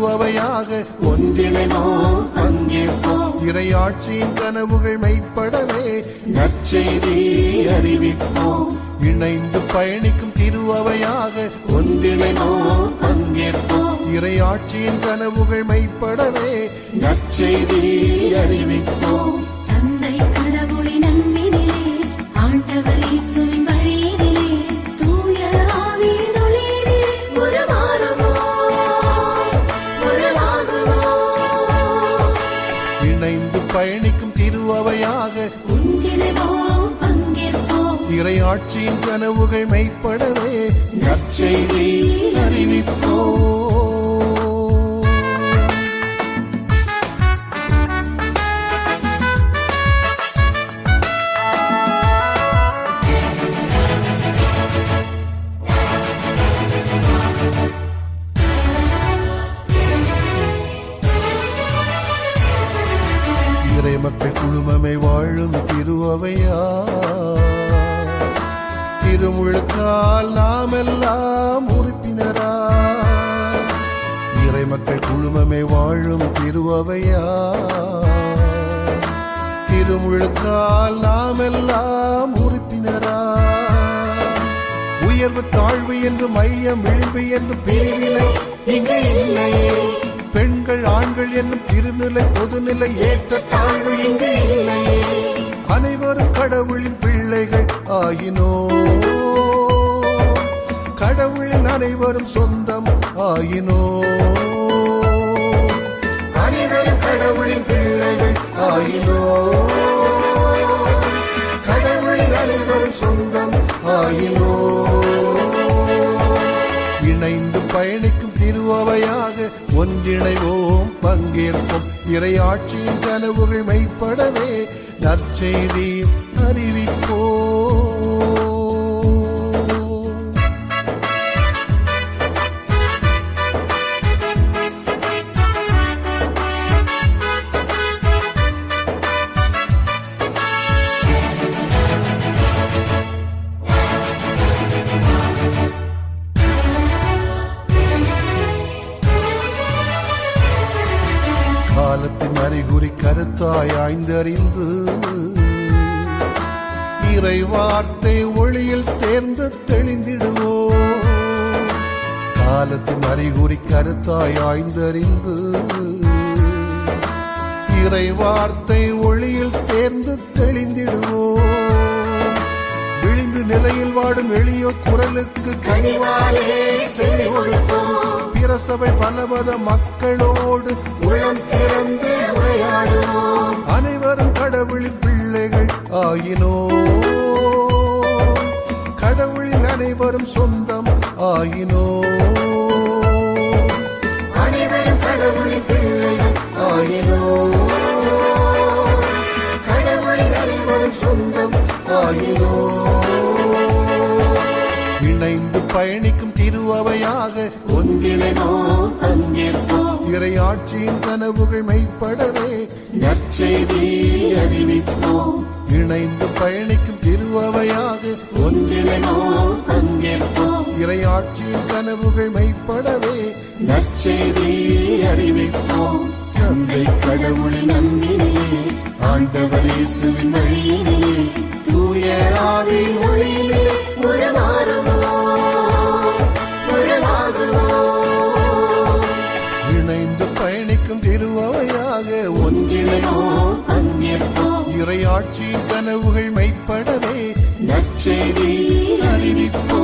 திருஅவையாக ஒன்றிணைவோம் பங்கேற்போம். இறையாட்சியின் கனவுகள் மெய்ப்படவே நற்செய்தி அறிவிப்போம். இணைந்து பயணிக்கும் திருஅவையாக ஒன்றிணைவோம் பங்கேற்போம். இறையாட்சியின் கனவுகள் மெய்ப்படவே நற்செய்தி அறிவிப்போம். தந்தை கடவுளின் அன்பினிலே ஆண்டவர் இயேசுவின் வழியினிலே தூய ஆவியின் ஒளியிலே உருவாகுவோம். இணைந்து பயணிக்கும் திருஅவையாக ஒன்றிணைவோம் பங்கேற்போம். இறையாட்சியின் கனவுகள் மெய்ப்படவே நற்செய்தி அறிவிப்போம். இறை மக்கள் குழுமமே வாழும் திருஅவையா திருமுழுக்கால் நாம் எல்லாம் உறுப்பினரா. இறை மக்கள் குழுமமே வாழும் திருஅவையா திருமுழுக்கால் நாம் எல்லாம் உறுப்பினரா. உயர்வு தாழ்வு என்று மையம் விளிம்பு என்று பிரிவினை இங்கு இல்லையே. பெண்கள் ஆண்கள் என்னும் திருநிலை பொதுநிலை ஏற்ற தாழ்வு இங்கு இல்லையே. அனைவரும் கடவுளின் பிள்ளைகள் ஆயினோ. கடவுளின் அனைவரும் சொந்தம் ஆயினோ. அனைவரும் கடவுளின் பிள்ளைகள் ஆயினோ. கடவுளின் அனைவரும் சொந்தம் ஆயினோ. இணைந்து பயணிக்கும் திருஅவையாக ஒன்றிணைவோம் பங்கேற்போம். இறையாட்சியின் கனவுகள் மெய்ப்படவே நற்செய்தி அறிவிப்போம். காலத்தின் அறிகுறி கருத்தாய் ஆய்ந்தறிந்து இறை வார்த்தை ஒளியில் தேர்ந்து தெளிந்திடுவோம். காலத்தின் அறிகுறி கருத்தாய் ஆய்ந்தறிந்து இறை வார்த்தை ஒளியில் தேர்ந்து தெளிந்திடுவோம். விளிம்பு நிலையில் வாடும் எளியோர் குரலுக்கு கனிவாலே செவி கொடுப்போம். பிரசவை பலவத மக்களோடு உளம் திறந்து உரையாடுவோம். அனைவரும் கடவுளின் பிள்ளைகள் ஆயினோ. கடவுளில் அனைவரும் சொந்தம் ஆயினோ. அனைவரும் கடவுளின் பிள்ளைகள் ஆயினோ. கடவுளில் அனைவரும் சொந்தம் ஆயினோ. இணைந்து பயணிக்கும் திருஅவையாக ஒன்றிணைவோம் பங்கேற்போம். இறையாட்சியின் கனவுகள் மெய்ப்படவே நற்செய்தி அறிவிப்போம். இணைந்து பயணிக்கும் திருஅவையாக ஒன்றிணைவோம் பங்கேற்போம். இறையாட்சியின் கனவுகள் மெய்ப்படவே நற்செய்தி அறிவிப்போம். தந்தை கடவுளின் அன்பினிலே ஆண்டவர் இயேசுவின் வழியினிலே தூய ஆவியின் ஒளியிலே இணைந்து பயணிக்கும் திருஅவையாக ஒன்றிணைவோம் பங்கேற்போம். இறையாட்சியின் கனவுகள் மெய்ப்படவே நற்செய்தி அறிவிப்போம்.